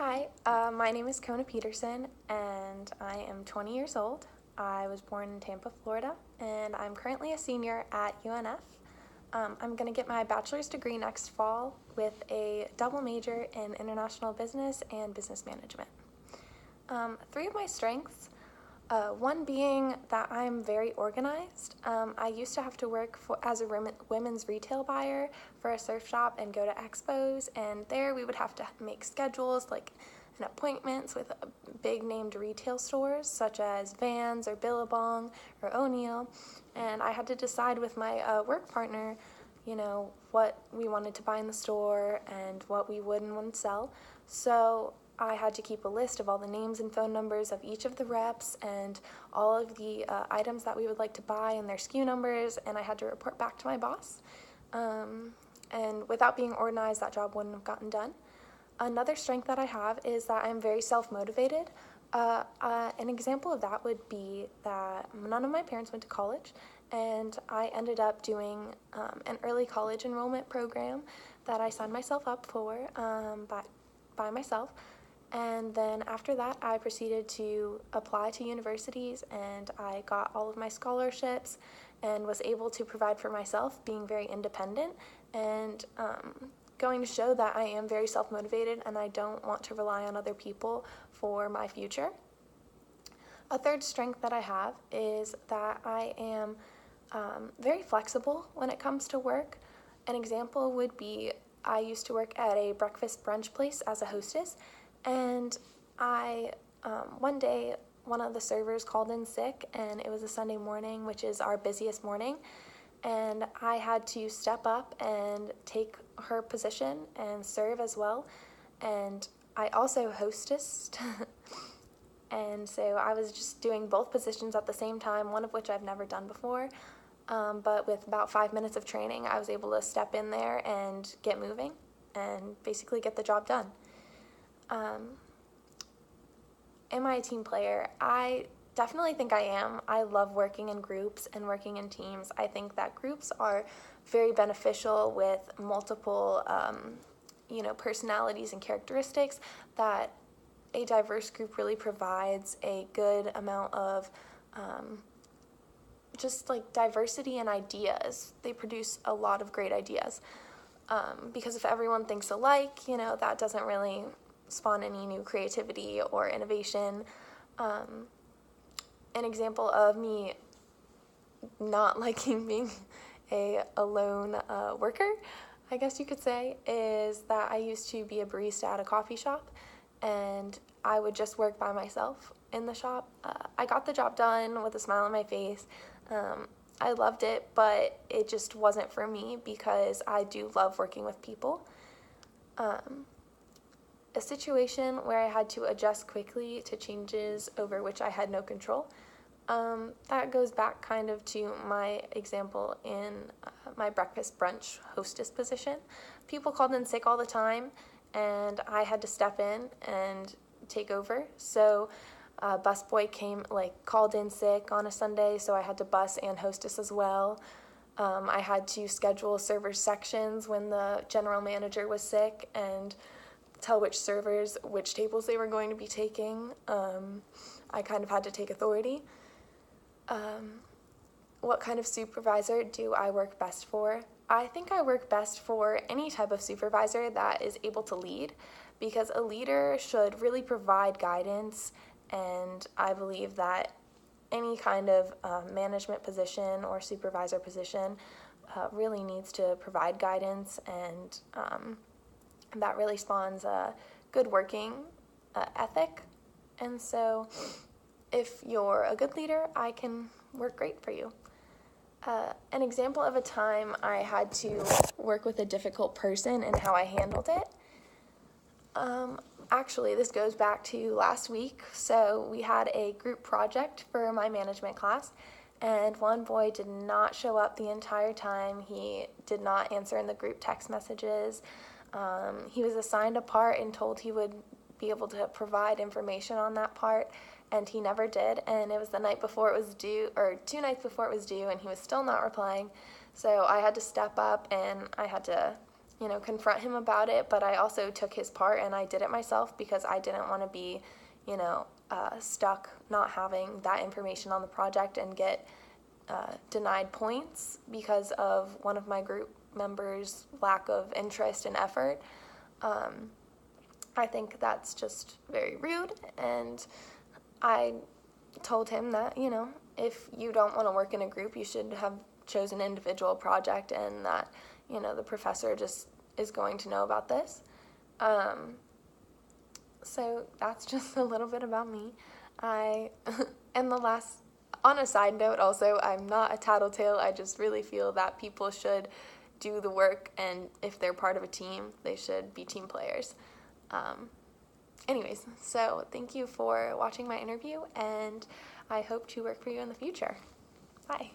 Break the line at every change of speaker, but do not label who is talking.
Hi, my name is Kona Peterson, and I am 20 years old. I was born in Tampa, Florida, and I'm currently a senior at UNF. I'm going to get my bachelor's degree next fall with a double major in international business and business management. Three of my strengths, one being that I'm very organized. I used to have to work as a women's retail buyer for a surf shop and go to expos, and there we would have to make schedules and appointments with big named retail stores such as Vans or Billabong or O'Neill, and I had to decide with my work partner, what we wanted to buy in the store and what we would and wouldn't sell. So I had to keep a list of all the names and phone numbers of each of the reps and all of the items that we would like to buy and their SKU numbers, and I had to report back to my boss. And without being organized, that job wouldn't have gotten done. Another strength that I have is that I'm very self-motivated. An example of that would be that none of my parents went to college, and I ended up doing an early college enrollment program that I signed myself up for by myself. And then after that, I proceeded to apply to universities, and I got all of my scholarships and was able to provide for myself, being very independent and going to show that I am very self-motivated and I don't want to rely on other people for my future. A third strength that I have is that I am very flexible when it comes to work. An example would be I used to work at a breakfast brunch place as a hostess, and one day, one of the servers called in sick, and it was a Sunday morning, which is our busiest morning, and I had to step up and take her position and serve as well, and I also hostessed, and so I was just doing both positions at the same time, one of which I've never done before, but with about 5 minutes of training, I was able to step in there and get moving and basically get the job done. Am I a team player? I definitely think I am. I love working in groups and working in teams. I think that groups are very beneficial with multiple, personalities and characteristics, that a diverse group really provides a good amount of just like diversity in ideas. They produce a lot of great ideas. Because if everyone thinks alike, that doesn't really spawn any new creativity or innovation. An example of me not liking being a lone worker, I guess you could say, is that I used to be a barista at a coffee shop, and I would just work by myself in the shop. I got the job done with a smile on my face. I loved it, but it just wasn't for me because I do love working with people. A situation where I had to adjust quickly to changes over which I had no control. That goes back kind of to my example in my breakfast brunch hostess position. People called in sick all the time, and I had to step in and take over. So a busboy called in sick on a Sunday, so I had to bus and hostess as well. I had to schedule server sections when the general manager was sick and tell which servers which tables they were going to be taking. I kind of had to take authority. What kind of supervisor do I work best for? I think I work best for any type of supervisor that is able to lead, because a leader should really provide guidance, and I believe that any kind of management position or supervisor position really needs to provide guidance, and that really spawns a good working ethic. And so if you're a good leader, I can work great for you. An example of a time I had to work with a difficult person and how I handled it. Actually, this goes back to last week. So we had a group project for my management class, and one boy did not show up the entire time. He did not answer in the group text messages. He was assigned a part and told he would be able to provide information on that part, and he never did, and it was the night before it was due, or 2 nights before it was due, and he was still not replying. So I had to step up, and I had to confront him about it, but I also took his part and I did it myself because I didn't want to be, stuck not having that information on the project and get denied points because of one of my group members' lack of interest and effort. I think that's just very rude, and I told him that, if you don't want to work in a group, you should have chosen an individual project, and that, the professor just is going to know about this. So that's just a little bit about me. And on a side note also, I'm not a tattletale. I just really feel that people should do the work, and if they're part of a team, they should be team players. Anyways, so thank you for watching my interview, and I hope to work for you in the future. Bye.